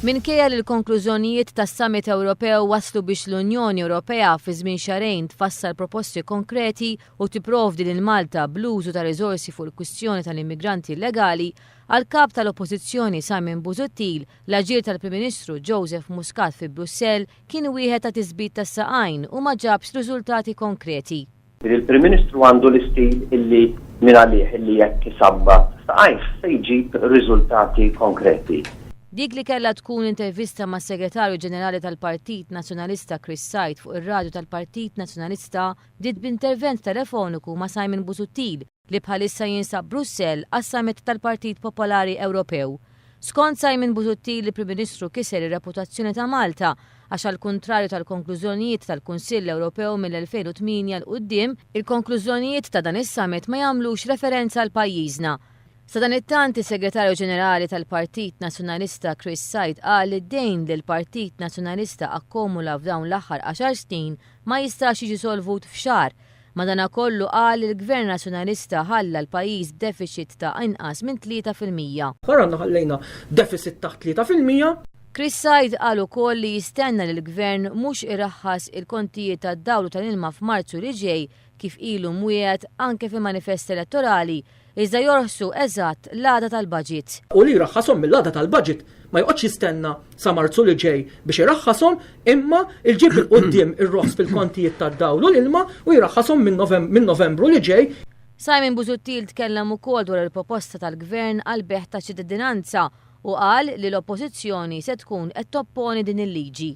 Minkejja li l-konklużjonijiet tas-Summit Ewropew waslu biex l-Unjoni Ewropea fi żmien xahrejn tfassal proposti konkreti u tipprovdi lil Malta bl-użu ta' riżorsi fuq il-kwistjoni tal-immigranti illegali, għall-Kap tal-Oppozizzjoni Simon Busuttil, l-aġir tal-Prim Ministru Joseph Muscat fi Brussell kien wieħed ta' tisbit tas-saqajn u ma ġabx riżultati konkreti. Il-Prim Ministru għandu l-istil illi minn għalih illi jekk isabbat saqajh se jġib riżultati konkreti. Dik li kellha tkun intervista ma' Segretarju Generali tal-Partit Nazzjonalista Chris Said fuq ir-radju tal-Partit Nazzjonalista bdiet b'intervent telefoniku ma' Simon Busuttil li bħalissa jinsab Brussell għas-Summit tal-Partit Popolari Ewropew. Skont Simon Busuttil, il-Prim Ministru kiser ir-reputazzjoni ta' Malta għax għal kontrarju tal-konklużjonijiet tal-Kunsill Ewropew mill-2008 l quddiem, il-konklużjonijiet ta' dan is-summit ma jagħmlux referenza għal pajjiżna. Sa dan it-tant is-Segretarju Ġenerali tal-Partit Nazzjonalista Chris Said qal li d-dejn li l-Partit Nazzjonalista akkumula f'dawn l-aħħar 10 snin ma jistax jiġi solvut f'xahar. Madankollu qal li l-Gvern Nazzjonalista ħalla l-pajjiż b'deficit ta' inqas minn 3%. Ħarranna ħallejna deficit ta' 3%. Chris Said qal ukoll li jistenna li l-Gvern mhux jrahhas il-kontijiet tad-dawl tal-ilma f'Marzu li ġej kif ilu mwiegħed anke fil-manifest elettorali iżda jorħsu eżatt l-għada tal-bagit. U li jrahhasom mill-għada tal-bagit ma joqgħodx jistenna sa Marzu li ġej biex jrahhasom imma il-ġib il-qudiem ir-roħs fil-kontijiet tad-dawl u l-ilma u jrahhasom minn Novembru li ġej. Simon Busuttil tkellem ukoll dwar il-proposta tal-Gvern għal beħ ta' ċittadinanza u qal li l-Oppożizzjoni se tkun qed topponi din il-liġi.